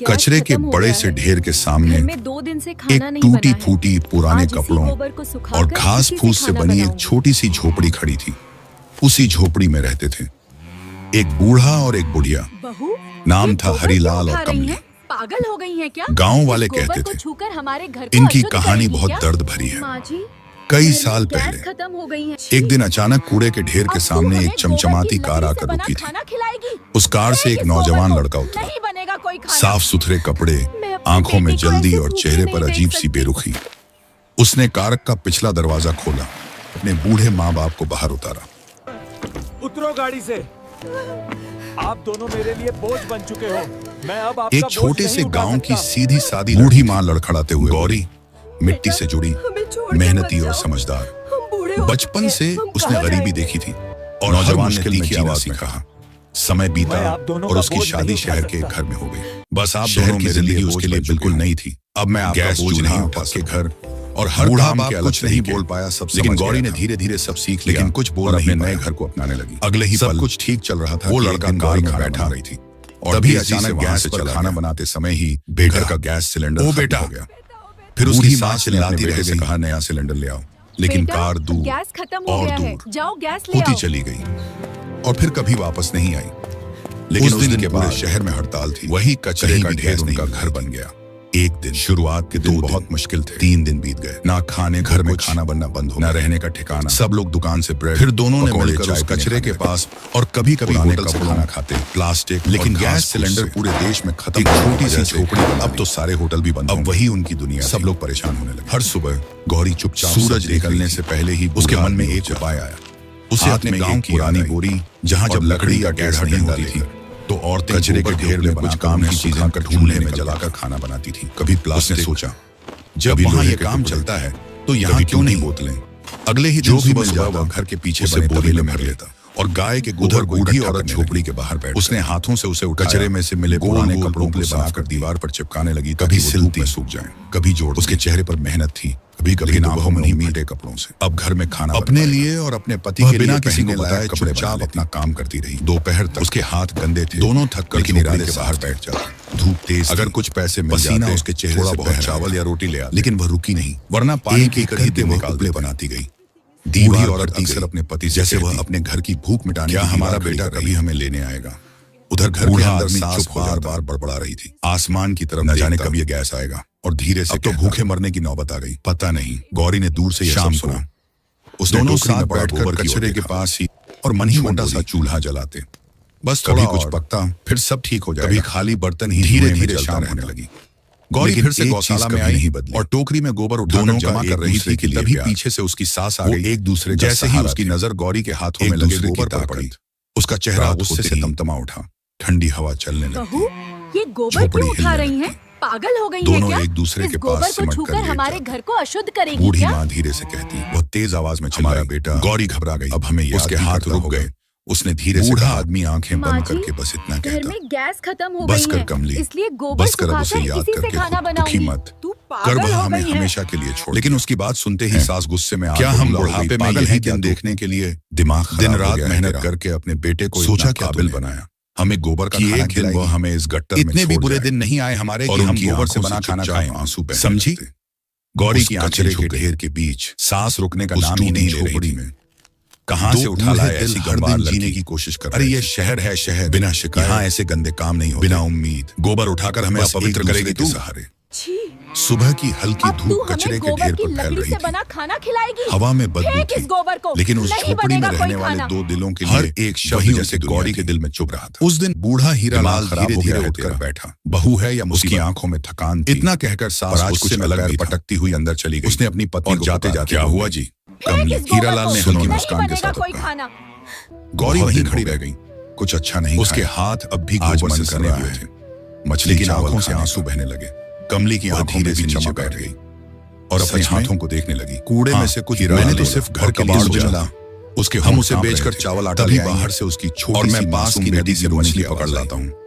Gas कचरे के खत्म हो बड़े गया से है। ढेर के सामने घर में 2 दिन से खाना एक नहीं टूटी बना है। फूटी पुराने आज इसी कपड़ों गोबर को सुखाकर और घास इसी से फूस से खाना बनी एक बनाऊंगी। छोटी सी झोपड़ी खड़ी थी। उसी झोपड़ी में रहते थे एक बूढ़ा और एक बुढ़िया। बहू, नाम ये था गोबर हरिलाल क्यों और उठा रही कमली। हैं? पागल हो गई हैं क्या? गांव वाले इस गोबर कहते को थे। छूकर हमारे घर को इनकी अशुद्ध कहानी करेगी बहुत क्या? दर्द भरी है। माँ जी, कई घर में साल गैस पहले खत्म हो गई है। एक दिन अचानक कूड़े के ढेर के सामने एक चमचमाती कार आकर रुकी थी। उस कार से एक नौजवान लड़का उतरा। नहीं बनेगा कोई खाना। साफ सुथरे कपड़े, मैं अपनी आंखों में बेटी को जल्दी ऐसे और भूखे चेहरे नहीं पर देख अजीब सी सकती। बेरुखी। उसने कार का पिछला दरवाजा खोला, अपने बूढ़े माँ बाप को बाहर उतारा। उतरो गाड़ी से। आप दोनों मेरे लिए बोझ बन चुके हो। मैं अब आपका एक बोझ छोटे नहीं से उठा गांव की सकता। सीधी सादी बूढ़ी माँ लड़खड़ाते हुए गौरी मिट्टी से जुड़ी, हमें छोड़ के मेहनती मत और जाओ। समझदार। हम बूढ़े हो बचपन चुके से हैं, हम उसने कहाँ गरीबी जाएंगे? देखी थी और नौजवान ने तीखी आवाज में कहा। समय बीता मैं आप दोनों और का उसकी बोझ शादी नहीं उठा शहर के एक सकता। घर में हो गई। बस आप शहर की जिंदगी उसके लिए बिल्कुल नहीं थी। अब मैं आपका गैस बोझ चूल्हा नहीं उठा के घर और हर बूढ़ा काम बाप के अलग कुछ नहीं तरीके। बोल पाया, सब लेकिन समझ गौरी गया ने था। धीरे धीरे सब सीख लिया, लेकिन कुछ बोल और अपने नहीं नए पाया। घर को अपनाने लगी। अगले ही सब पल कुछ ठीक चल रहा था। वो कि एक लड़का दिन कार गौरी में खाना बैठा बना रही थी और तभी तभी अचानक अचानक गैस गैस पर पर खाना खाना बनाते समय ही बेटा, घर का गैस सिलेंडर ओ खत्म बेटा, हो गया। फिर बूढ़ी उसकी माँ सास ने अपने चिल्लाती बेटे रह से गई। कहा नया सिलेंडर ले आओ, लेकिन बेटा, कार दूर गैस खत्म हो और गया है। दूर जाओ गैस ले होती आओ। चली गई और फिर कभी वापस नहीं आई। लेकिन उस दिन के बाद शहर में हड़ताल थी। वही कचरे का ढेर उनका घर बन गया। एक दिन शुरुआत के दिन बहुत मुश्किल थे। 3 दिन बीत गए, ना खाने घर में खाना बनना बंद हो, ना रहने का ठिकाना। सब लोग दुकान से ब्रेड, फिर दोनों ने मिलकर उस कचरे के पास और कभी कभी होटल से खाना खाते। प्लास्टिक, लेकिन गैस सिलेंडर पूरे देश में खत्म। छोटी सी झोपड़ी, अब तो सारे होटल भी बंद। अब वही उनकी दुनिया। सब लोग परेशान होने लगे। हर सुबह गौरी चुपचाप सूरज निकलने से पहले ही उसके मन में एक उपाय आया। उसे अपने गांव की पुरानी बोरी, जहां जब लकड़ी या गैस नहीं होती थी, तो औरतें कचरे के ढेर में कुछ काम की चीजें ढूंढने में जलाकर खाना बनाती थी। कभी प्लास्टिक ने सोचा, जब वहाँ ये काम चलता है तो यहाँ क्यों नहीं बोतलें। अगले ही जो भी मिल जाता घर के पीछे बने बोरी में भर लेता और गाय के गोबर बूढ़ी औरत झोपड़ी के बाहर बैठ उसने हाथों से उसे कचरे में से मिले पुराने कपड़ों को बनाकर दीवार पर चिपकाने लगी। कभी सिलती सूख जाए, कभी जोड़। उसके चेहरे पर मेहनत थी, कभी कभी आंखों में नहीं मीठे कपड़ों से। अब घर में खाना अपने लिए और अपने पति के बिना किसी ने बताया चुपचाप अपना काम करती रही। दोपहर तक उसके हाथ गंदे थे, दोनों थक कर इरादे से बाहर बैठ जाते। धूप तेज, अगर कुछ पैसे मिल जाते उसके चेहरे से बहुत चावल या रोटी ले आते, लेकिन वह रुकी नहीं, वरना पानी की कर ही दिन कपड़े बनाती गई। बूढ़ी औरत अक्सर अपने पति जैसे वह अपने घर की भूख मिटाने, क्या हमारा बेटा कभी हमें लेने आएगा। उधर घर के अंदर सास बार बार बड़बड़ा रही थी। आसमान की तरफ न जाने कब ये गैस आएगा और धीरे से तो भूखे मरने की नौबत आ गई। पता नहीं। गौरी ने दूर से शाम सुना। उसने दोनों साथ बैठकर कचरे के पास ही और मन ही मोटा सा चूल्हा जलाते। बस कभी कुछ पकता, फिर सब ठीक हो जाएगा। कभी खाली बर्तन ही धीरे धीरे शाम होने लगी। गौरी फिर से गौशाला में आई और टोकरी में गोबर उठाकर जमा कर रही थी कि तभी पीछे से उसकी सास आ गई। एक दूसरे जैसे ही उसकी नजर गौरी के हाथों में लगे गोबर पर पड़ी, उसका चेहरा गुस्से से तमतमा उठा। ठंडी हवा चलने लगी। बहू, ये गोबर क्यों उठा रही हैं? पागल हो गई हैं दोनों क्या? एक दूसरे इस के गोबर पास को सिमट छूकर कर हमारे घर को अशुद्ध करेगी बूढ़ी क्या? माँ धीरे से कहती, बहुत तेज आवाज में हमारा बेटा। गौरी घबरा गई। अब हमें उसके हाथ रुक गए। उसने धीरे से कहा, आदमी आंखें बंद करके बस इतना घर कहता, में गैस खत्म हो बस गई कर है, कमली, इसलिए गोबर बस कर अब उसे सुखाकर याद इसी से करके खाना खुद दुखी बनाऊंगी। मत तू कर, पागल वह हो हमें गई है। हमेशा के लिए छोड़। लेकिन उसकी बात सुनते ही सास गुस्से में क्या हम बुढ़ापे में यही दिन देखने के लिए दिमाग दिन रात मेहनत करके अपने बेटे को सोचा काबिल बनाया, हमें गोबर का खाना खिलाएगी। वो हमें इस गट्टर में इतने भी बुरे दिन नहीं आए हमारे कि हम गोबर से बना खाना खाएं। आंसू बह समझी। गौरी की आंखें के ढेर के बीच सांस रुकने का नाम ही नहीं ले रही थी। कहाँ से उठा लाए ऐसी हर दिन जीने की कोशिश कर। अरे ये शहर है, शहर बिना शिकायत, यहाँ ऐसे गंदे काम नहीं होते। बिना उम्मीद गोबर उठाकर हमें अपवित्र करेगी तू। सहारे सुबह की हल्की धूप कचरे के ढेर पर फैल रही थी। बना खाना खिलाएगी। हवा में बदबू थी, गोबर को लेकिन उस झोपड़ी में रहने वाले 2 दिलों के लिए हर एक शब्द जैसे गौरी के दिल में चुभ रहा था। उस दिन बूढ़ा हीरालाल धीरे धीरे उठकर बैठा। बहू है या उसकी आंखों में थकान थी। इतना कहकर सास गुस्से में अलग पटकती हुई अंदर चली गई। उसने अपनी पत्नी को जाते जाते, क्या हुआ जी? कमली। हीरालाल ने हल्की मुस्कान के साथ कहा। गौरी वहीं खड़ी रह गई। कुछ अच्छा नहीं। उसके हाथ अब भी गोबर से सने हुए थे। मछली की आंखों से आंसू बहने लगे। कमली की आंखें धीरे से नीचे बैठ गई और अपने हाथों को देखने लगी। कूड़े में से कुछ मैंने तो सिर्फ घर के बाहर उछला। उसके हम उसे बेचकर चावल आटा ले बाहर से उसकी छोटी और मैं पास की नदी से मछली पकड़ लाता हूँ।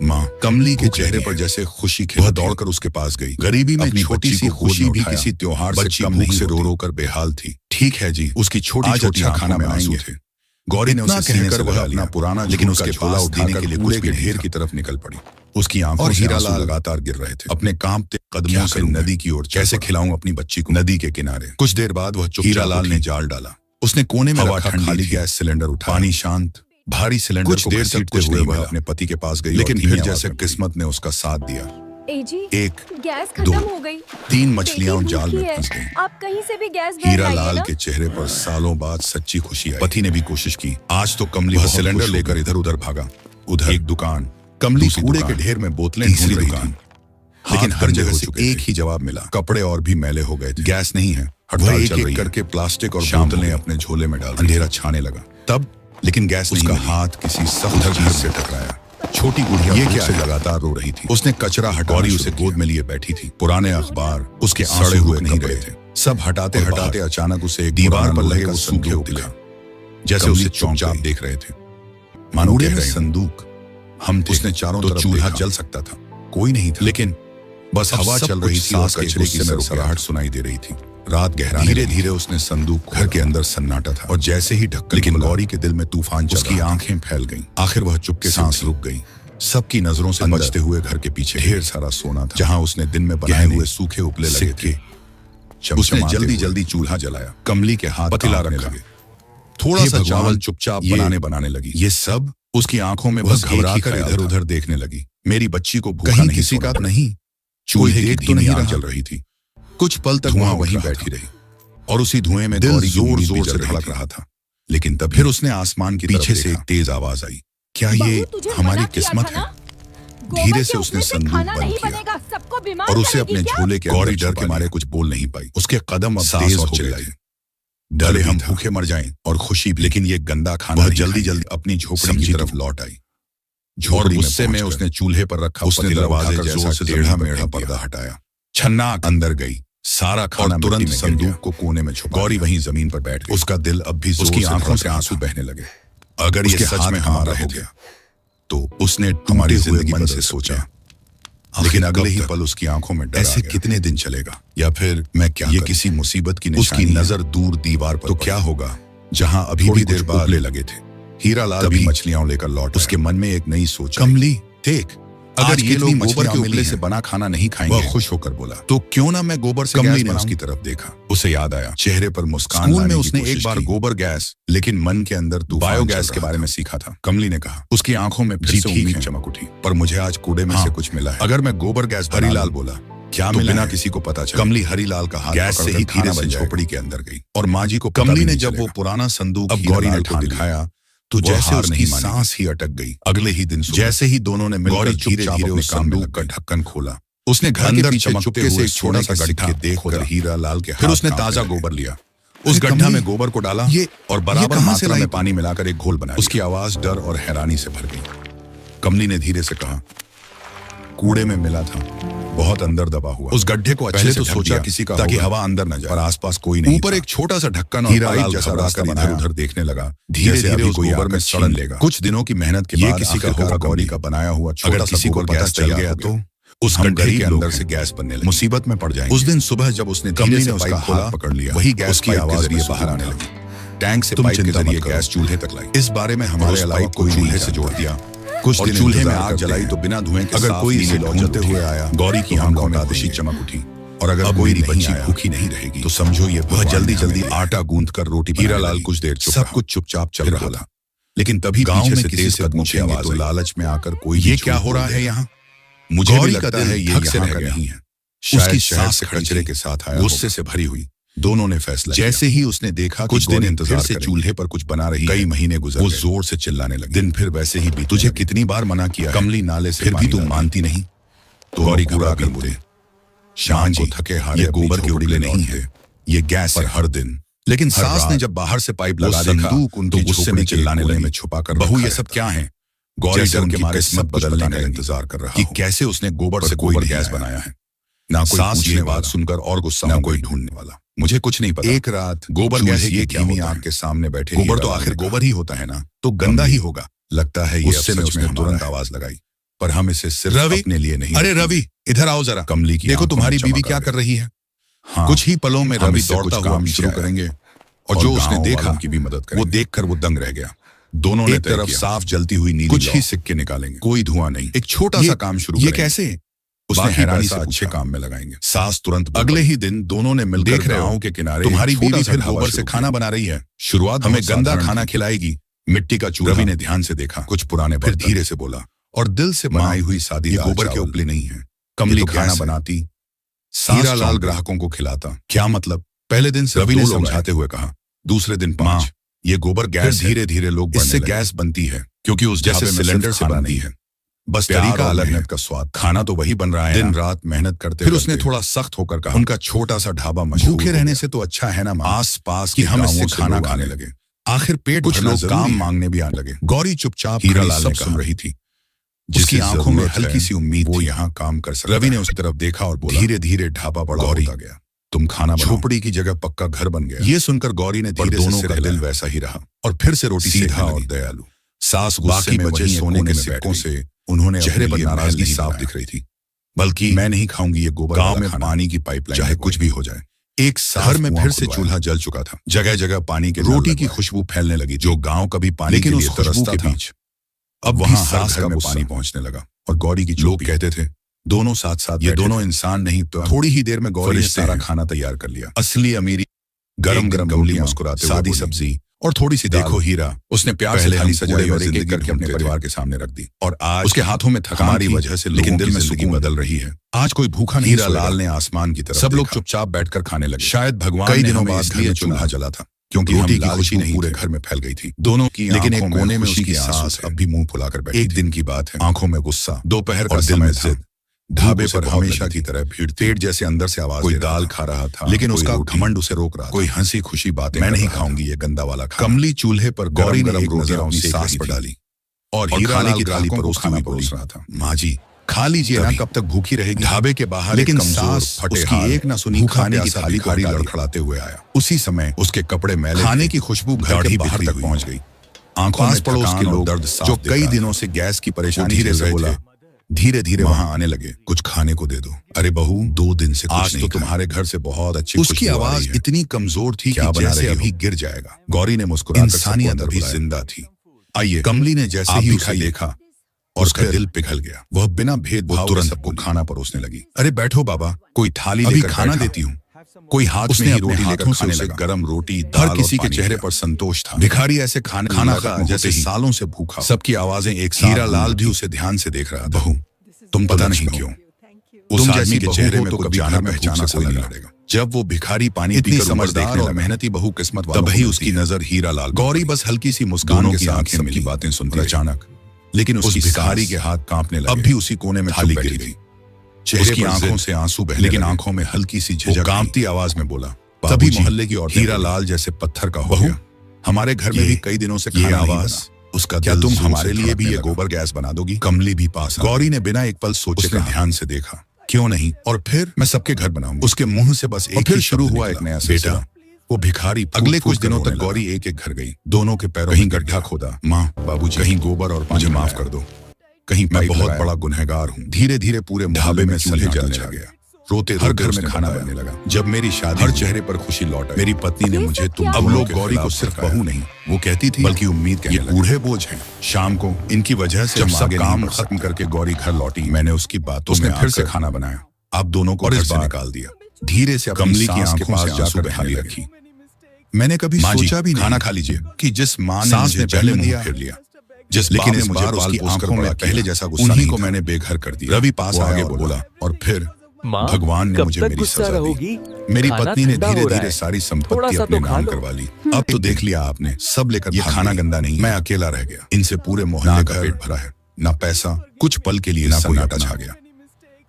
माँ, कमली के चेहरे पर जैसे खुशी खिली। वह दौड़कर उसके पास गई। गरीबी में छोटी सी खुशी भी किसी त्योहार से कम नहीं। से रो रो कर बेहाल थी। ठीक है जी, उसकी छोटी छोटी खाना बनाएंगे थे। गौरी ने उसे सीने से लगा लिया, पुराना लेकिन उसके झोला उठाने के लिए कूड़े के ढेर की तरफ निकल पड़ी। उसकी आंखों से हीरालाल लगातार गिर रहे थे। अपने कांपते कदमों से नदी की ओर कैसे खिलाऊं अपनी बच्ची को। नदी के किनारे कुछ देर बाद वह हीरालाल ने जाल डाला। उसने कोने में रखा खाली गैस सिलेंडर उठा, पानी शांत, भारी सिलेंडर कुछ देर सीटते हुए वह अपने पति के पास गई, लेकिन फिर जैसे किस्मत ने उसका साथ दिया, एक गैस खत्म हो गई। 3 मछलियां जाल में फंस गईं। आप कहीं से भी गैस भर हीरालाल के चेहरे पर सालों बाद सच्ची खुशी आई। पति ने भी कोशिश की। आज तो कमली वह सिलेंडर लेकर इधर उधर भागा। उधर एक दुकान, कमली कूड़े के ढेर में बोतलें ढूंढ रही थी, लेकिन हर जगह से एक ही जवाब मिला, कपड़े और भी मैले हो गए थे। गैस नहीं है। हड़ताल चल रही है। करके प्लास्टिक और बोतलें अपने झोले में डाल, अंधेरा छाने लगा। तब लेकिन गैस उसका हाथ किसी सख्त चीज से टकराया। छोटी गुड़िया ये क्या है? लगातार रो रही थी। उसने कचरा हटौरी उसे गोद में लिए बैठी थी। पुराने अखबार उसके सड़े हुए नहीं रहे थे। सब हटाते हटाते अचानक उसे दीवार पर लगे वो सूखे दिखा, जैसे उसे चुपचाप देख रहे थे। मानो कह रहे संदूक हम थे। उसने चारों तरफ चूल्हा जल सकता था, कोई नहीं था, लेकिन बस हवा चल रही थी और कचरे की सरसराहट सुनाई दे रही थी। रात गहरा, धीरे धीरे उसने संदूक, घर के अंदर सन्नाटा था और जैसे ही ढक्कन, लेकिन गौरी के दिल में तूफान चल, उसकी आंखें फैल गईं। आखिर वह चुपके सांस रुक गई। सबकी नजरों से बचते हुए घर के पीछे ढेर सारा सोना था, जहां उसने दिन में बनाए हुए सूखे उपले लगे थे। उसने जल्दी जल्दी चूल्हा जलाया, कमली के हाथ पतीला रखने लगे, थोड़ा सा चावल चुपचाप बनाने लगी। ये सब उसकी आंखों में बस घबरा कर इधर उधर देखने लगी। मेरी बच्ची को भूखा नहीं, किसी का नहीं, चूल्हे की धीमी आग जल रही थी। कुछ पल तक वहां वहीं बैठी रही और उसी धुएं में दिल जोर जोर से धड़क रहा था। लेकिन तब फिर उसने आसमान के पीछे से एक तेज आवाज आई। क्या ये हमारी किस्मत है? धीरे से उसने संदूक बंद किया और उसे अपने झोले के गौरी डर के मारे कुछ बोल नहीं पाई। उसके कदम अब तेज हो चिल्लाई, डरे हम भूखे मर जाएं और खुशी भी। लेकिन ये गंदा खाना जल्दी जल्दी अपनी झोपड़ी की तरफ लौट आई। झोपड़ी गुस्से में उसने चूल्हे पर रखा, उसने दरवाजे जैसा टेढ़ा मेढ़ा पर्दा हटाया, छन्ना अंदर गई, सारा खाना तुरंत संदूक को कोने में छुपा। गौरी वहीं जमीन पर बैठ गई। उसका दिल अब भी उसकी आंखों से आंसू बहने लगे। अगर ये सच में हमारा हो गया तो उसने हमारी जिंदगी मन से सोचा, लेकिन अगले ही पल उसकी आंखों में डर। ऐसे कितने दिन चलेगा? या फिर मैं क्या, ये किसी मुसीबत की निशानी? उसकी नजर दूर दीवार पर, तो क्या होगा जहां अभी भी देर बाद लगे थे। हीरालाल भी मछलियां लेकर लौट। उसके मन में एक नई सोच, कमली देख, अगर ये लोग गोबर के उपले से बना खाना नहीं खाएंगे, वह खुश होकर बोला, तो क्यों ना मैं गोबर से गैस बनाऊं? उसकी तरफ देखा, उसे याद आया, चेहरे पर मुस्कान। स्कूल में उसने एक बार गोबर गैस, लेकिन मन के अंदर बायोगैस के बारे में सीखा था। कमली ने कहा। उसकी आंखों में फिर से उम्मीद चमक उठी। पर मुझे आज कूड़े में से कुछ मिला है, अगर मैं गोबर गैस। हरीलाल बोला, क्या मिला? बिना किसी को पता चला कमली हरीलाल का हाथ गैस से ही धीरे से झोपड़ी के अंदर गई और माँ जी को। कमली ने जब वो पुराना संदूक अब गौरी ने उठा दिखाया तो जैसे उसकी सांस ही अटक गई। अगले ही दिन जैसे ही दोनों ने मिलकर धीरे-धीरे उस संदूक का ढक्कन खोला, उसने घर के पीछे चुपके से एक छोटा सा गड्ढा देखकर हीरालाल के, फिर उसने ताजा गोबर लिया, उस गड्ढा में गोबर को डाला और बराबर मात्रा में पानी मिलाकर एक घोल बनाया। उसकी आवाज डर और हैरानी से भर गई। कमली ने धीरे से कहा, कूड़े में मिला था, बहुत अंदर दबा हुआ। उस गड्ढे को अच्छे से सोचा किसी का, ताकि हवा अंदर न जाए, पर आसपास कोई नहीं। ऊपर एक छोटा सा ढक्कन और हीरालाल जैसा रास्ता इधर उधर देखने लगा। धीरे धीरे उस गोबर में सड़न लेगा। कुछ दिनों की मेहनत के बाद किसी का होगा गौरी का बनाया हुआ। अगर किसी को गैस चल गया तो उस गड्ढे के अंदर से गैस बनने लगी, मुसीबत में पड़ जाएंगे। उस दिन सुबह जब उसने धीरे से उसका हाथ पकड़ लिया, वही गैस की आवाज बाहर आने लगी। टैंक से पाइप के जरिए गैस चूल्हे तक लाई। इस बारे में हमारे अलावा कोई चूल्हे से जोड़ दिया। कुछ दिन चूल्हे में आग जलाई तो बिना धुएं के अगर कोई इसे ढूंढते हुए आया, गौरी की आंखों में खुशी चमक उठी। और अगर कोई बच्ची भूखी नहीं रहेगी तो समझो ये वह जल्दी जल्दी आटा गूंथ कर रोटी। हीरालाल कुछ देर सब कुछ चुपचाप चल रहा था, लेकिन तभी गांव में तेज कदमों की आवाज, लालच में आकर कोई, ये क्या हो रहा है यहाँ? मुझे भी लगता है ये यहाँ का नहीं है। उसकी सांस कचरे के साथ आया, गुस्से से भरी हुई। दोनों ने फैसला, जैसे ही उसने देखा कुछ दिन इंतजार से चूल्हे पर कुछ बना रही, कई महीने गुजर, वो जोर से चिल्लाने लगी। दिन फिर वैसे ही बीत। तुझे कितनी बार मना किया कमली, नाले से, फिर भी तू मानती नहीं। तो गौरी घबरा कर बोले, शाम को थके हारे गोबर के उपले नहीं है, ये गैस है हर दिन। लेकिन सास ने जब बाहर से पाइप लगा देखा तो गुस्से में चिल्लाने लगे में छुपा कर, बहू ये सब क्या है? गौरी डर के मारे किस्मत बदलने का इंतजार कर रहा कि कैसे उसने गोबर से कोई गैस बनाया है। ना कोई सास ये बात सुनकर और गुस्सा, ना कोई ढूंढने वाला। मुझे कुछ नहीं पता। एक रात गोबर गैस ये धीमी आग के सामने बैठे, गोबर तो आखिर गोबर ही होता है ना, तो गंदा ही होगा। लगता है ये उससे उसने तुरंत आवाज लगाई, पर हम इसे सिर्फ अपने लिए नहीं। अरे रवि, इधर आओ जरा। कमली की देखो तुम्हारी बीवी क्या कर रही है। हाँ, कुछ ही पलों में रवि दौड़ता हुआ शुरू करेंगे और जो उसने देखा की भी मदद करें। वो देखकर वो दंग रह गया। दोनों ने तरफ साफ जलती हुई नीली कुछ ही सिक्के निकालेंगे, कोई धुआं नहीं, एक छोटा सा काम शुरू। ये कैसे? उसने हैरानी से अच्छे काम में लगाएंगे। सास तुरंत। अगले ही दिन दोनों ने मिलकर देख रहे गांव के किनारे तुम्हारी बीवी फिर गोबर से खाना बना रही है। शुरुआत हमें गंदा खाना खिलाएगी, मिट्टी का चूल्हा। रवि ने ध्यान से देखा, कुछ पुराने, फिर धीरे से बोला और दिल से बनाई हुई सादी गोबर के उपले नहीं है। कमली खाना बनाती, हीरालाल ग्राहकों को खिलाता। क्या मतलब? पहले दिन रवि ने समझाते हुए कहा, दूसरे दिन 5। ये गोबर गैस धीरे धीरे लोग इससे गैस बनती है, क्योंकि उस जैसे सिलेंडर से बनती है, बस तरीका अलग है। का स्वाद, खाना तो वही बन रहा है। दिन रात मेहनत करते। फिर उसने थोड़ा सख्त होकर कहा, उनका छोटा सा ढाबा मशहूर। भूखे रहने से तो अच्छा है ना आस पास कि हम इससे खाना खाने लगे। आखिर पेट कुछ लोग काम मांगने भी आने लगे। गौरी चुपचाप हीरालाल सब सुन रही थी, जिसकी आंखों में हल्की सी उम्मीद वो यहाँ काम कर सकता। रवि ने उसकी तरफ देखा और बोला, धीरे धीरे ढाबा बड़ा होता गया, तुम खाना झोपड़ी की जगह पक्का घर बन गया। ये सुनकर गौरी ने धीरे दोनों का दिल वैसा ही रहा और फिर से रोटी सीधा और दयालु। सास बाकी बचे सोने के सिक्कों से उन्होंने चेहरे पर नाराजगी साफ दिख रही थी। बल्कि मैं नहीं खाऊंगी ये गोबर। गांव में पानी की पाइपलाइन, चाहे कुछ भी हो जाए। एक घर में फिर से चूल्हा जल चुका था, जगह जगह पानी के रोटी की खुशबू फैलने लगी, जो गांव कभी पानी के लिए तरसता था। अब वहां सास घर में पानी पहुंचने लगा और गौरी की लोग कहते थे, दोनों साथ साथ ये दोनों इंसान नहीं। तो थोड़ी ही देर में गौरी ने सारा खाना तैयार कर लिया। असली अमीरी, गरम गरम कमली मुस्कुराते, सादी सब्जी और थोड़ी सी देखो हीरा। उसने प्यार से थाली सजाई और एक-एक करके अपने परिवार के सामने रख दी। और आज उसके हाथों में थकान की वजह से लेकिन दिल में सुकून बदल रही है। आज कोई भूखा नहीं। हीरालाल ने आसमान की तरफ, सब लोग चुपचाप बैठकर खाने लगे। शायद भगवान कई दिनों बाद इसलिए चूल्हा जला था, क्योंकि रोटी की खुशी नहीं पूरे घर में फैल गई थी दोनों की। लेकिन एक कोने में उसकी सास अब भी मुंह फुलाकर बैठी। एक दिन की बात है, आंखों में गुस्सा, दोपहर का समय जिद। ढाबे पर हमेशा की तरह भीड़, पेट जैसे अंदर से आवाज। कोई दाल खा रहा था, लेकिन उसका घमंड उसे रोक रहा। कोई हंसी खुशी बातें, मैं नहीं खाऊंगी ये गंदा वाला खाना। कमली चूल्हे पर गौरी ने एक नजर अपनी सास पर डाली और हीरालाल की थाली पर खाना परोस रहा था। माँ जी खा लीजिए ना, कब तक भूखी रहेगी? ढाबे के बाहर लेकिन सास उसकी एक ना सुनी खाने की थाली को लड़खड़ाते हुए आया। उसी समय उसके कपड़े मैले, खाने की खुशबू घर के बाहर तक पहुंच गई। आंखों में पड़ोस के लोग दर्द जो कई दिनों से गैस की परेशानी धीरे से बोला, धीरे धीरे वहां आने लगे। कुछ खाने को दे दो। अरे बहू 2 दिन से कुछ नहीं, तो तुम्हारे घर से बहुत अच्छी। उसकी आवाज इतनी कमजोर थी कि जैसे अभी गिर जाएगा। गौरी ने मुस्कुराकर, इंसानियत अभी जिंदा थी। आइए। कमली ने जैसे ही उसे देखा और उसका दिल पिघल गया। वह बिना भेदभाव तुरंत सबको खाना परोसने लगी। अरे बैठो बाबा, कोई थाली लेकर खाना देती हूँ। कोई हाथ में ही रोटी लेकर खाने लगा। गरम रोटी, हर किसी के चेहरे पर संतोष था। भिखारी ऐसे खाना खा जैसे सालों से भूखा। सबकी आवाजें एक साथ। हीरालाल भी उसे ध्यान से देख रहा। बहू तुम पता नहीं क्यों उस आदमी के चेहरे में तो कभी आना पहचाना कोई नहीं लड़ेगा। जब वो भिखारी पानी पीकर समझदार और मेहनती बहू किस्मत वाला, तभी उसकी नजर हीरालाल। गौरी बस हल्की सी मुस्कान के साथ सबकी बातें सुनती। अचानक लेकिन उस भिखारी के हाथ कांपने लगे। अब भी उसी कोने में थाली गिरी थी, चेहरे की आंखों से आंसू बहे, लेकिन आंखों में हल्की सी झिझक। कांपती आवाज में बोला, तभी मोहल्ले की औरतें, हीरालाल जैसे पत्थर का हो गया। हमारे घर में भी कई दिनों से खाना आवाज उसका। क्या तुम हमारे लिए भी ये गोबर गैस बना दोगी? कमली भी पास। गौरी ने बिना एक पल सोचे ध्यान से देखा, क्यों नहीं, और फिर मैं सबके घर बनाऊंगी। उसके मुंह से बस एक ही शुरू हुआ एक नया बेटा। वो भिखारी अगले कुछ दिनों तक गौरी एक एक घर गई। दोनों के पैरों कहीं गड्ढा खोदा, माँ बाबूजी कहीं गोबर और मुझे माफ कर दो, कहीं मैं बहुत बड़ा गुनहगार हूँ। धीरे धीरे पूरे ढाबे में चूल्हे जलने लगे। रोते हर घर में खाना बनने लगा। जब मेरी शादी, हर चेहरे पर खुशी लौट आई। मेरी पत्नी ने मुझे तुम। अब लोग गौरी को सिर्फ बहू नहीं वो कहती थी, बल्कि उम्मीद कहने लगे। बूढ़े बोझ हैं। शाम को इनकी वजह से जब सब काम खत्म करके गौरी घर लौटी, मैंने उसकी बातों में फिर से खाना बनाया। आप दोनों को घर से निकाल दिया। धीरे से कमली की आंखों के पास जाकर बहाने लगी। मैंने कभी सोचा भी नहीं, खाना खा लीजिए, कि जिस माँ ने मुझे पहले मुंह फेर लिया, जिस लेकिन इस बार उसकी आंखों में पहले जैसा गुस्सा नहीं को मैंने बेघर कर दिया। रवि पास आगे बोला, और फिर भगवान ने मुझे मेरी सजा दी। मेरी पत्नी ने धीरे धीरे सारी संपत्ति अपने नाम करवा ली। अब तो देख लिया आपने, सब लेकर। ये खाना गंदा नहीं, मैं अकेला रह गया। इनसे पूरे मोहल्ले का पेट भरा है, ना पैसा, कुछ पल के लिए सन्नाटा छा गया।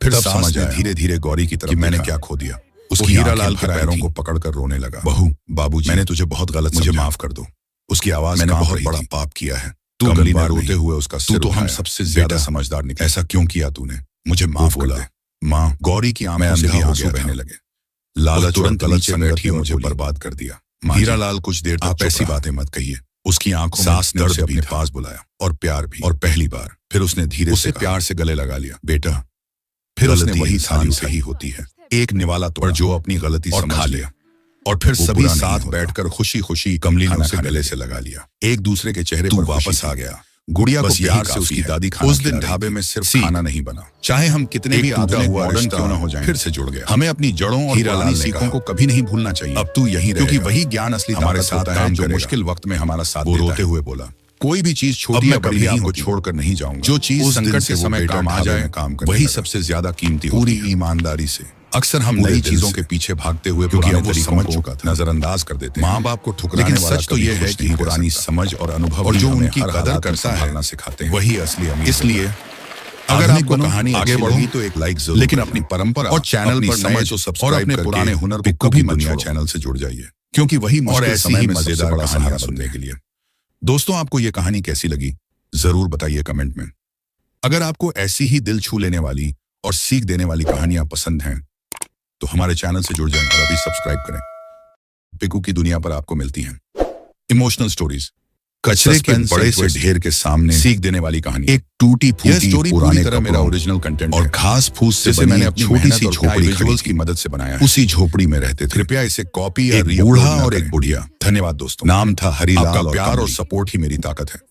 फिर समझ आया धीरे धीरे गौरी की तरफ कि मैंने क्या खो दिया। उसकी हीरालाल के पैरों को पकड़कर रोने लगा। बहू बाबूजी मैंने तुझे बहुत गलत, मुझे माफ कर दो। उसकी आवाज, मैंने बहुत बड़ा पाप किया है। कमली ने रोते हुए उसका सिर उठाया। तू तो हम सबसे ज्यादा समझदार निकला, ऐसा क्यों किया तूने? मुझे माफ कर दे। माँ गौरी की आंखों से भी आंसू बहने लगे। लालच तुरंत नीचे बैठी मुझे बर्बाद कर दिया। हीरालाल कुछ देर तक ऐसी बातें मत कहिए। उसकी आंखों सास ने उसे अपने पास बुलाया, और प्यार भी। और पहली बार फिर उसने धीरे से प्यार से गले लगा लिया। बेटा, फिर उसने वही इंसान से ही होती है, एक निवाला तोड़ जो अपनी गलती समझ लिया। और फिर सभी साथ बैठकर खुशी खुशी कमली ने उसे गले से लगा लिया। एक दूसरे के चेहरे पर वापस आ गया। गुड़िया को प्यार से उसकी दादी खाना उस दिन ढाबे में सिर्फ खाना नहीं बना, चाहे हम कितने भी आधुनिक मॉडर्न क्यों न हो जाएं, फिर से जुड़ गया। हमें अपनी जड़ों और पुरानी सीखों को कभी नहीं भूलना चाहिए। अब तू यहीं रह, क्योंकि वही ज्ञान असली हमारे साथ है जो मुश्किल वक्त में हमारा साथ देता है। रोते हुए बोला, कोई भी चीज छोटी या बड़ी आपको छोड़कर नहीं जाऊंगा। जो चीज संकट के समय काम आ जाए, वही सबसे ज्यादा कीमती, पूरी ईमानदारी से। अक्सर हम नई चीजों के पीछे भागते हुए क्योंकि वो समझ चुका था नजरअंदाज कर देते हैं। माँ बाप को ठुकराने वाला, सच तो यह है कि पुरानी समझ और अनुभव और जो उनकी कदर करता है सिखाते हैं, वही असली अमीर। इसलिए अगर आपको कहानी आगे बढ़ी तो एक लाइक जरूर, लेकिन अपनी परंपरा और चैनल पर समझ तो सब्सक्राइब और अपने पुराने हुनर को कभी मत छोड़ो। चैनल से जुड़ जाइए, क्योंकि वही और ऐसी ही मजेदार कहानियां सुनने के लिए। दोस्तों, आपको ये कहानी कैसी लगी जरूर बताइए कमेंट में। अगर आपको ऐसी ही दिल छू लेने वाली और सीख देने वाली कहानियां पसंद हैं तो हमारे चैनल से जुड़ जाएं और अभी सब्सक्राइब करें। पिकू की दुनिया पर आपको मिलती हैं इमोशनल स्टोरीज, कचरे के बड़े से ढेर के सामने सीख देने वाली कहानी, एक टूटी फूटी पुराने तरह मेरा ओरिजिनल कंटेंट और घास फूस से मैंने अपनी छोटी सी झोपड़ी विजुअल्स की मदद से बनाया। उसी झोपड़ी में रहते थे। कृपया इसे कॉपी या बूढ़ा और एक बुढ़िया। धन्यवाद दोस्तों। नाम था हरीलाल। आपका प्यार और सपोर्ट ही मेरी ताकत है।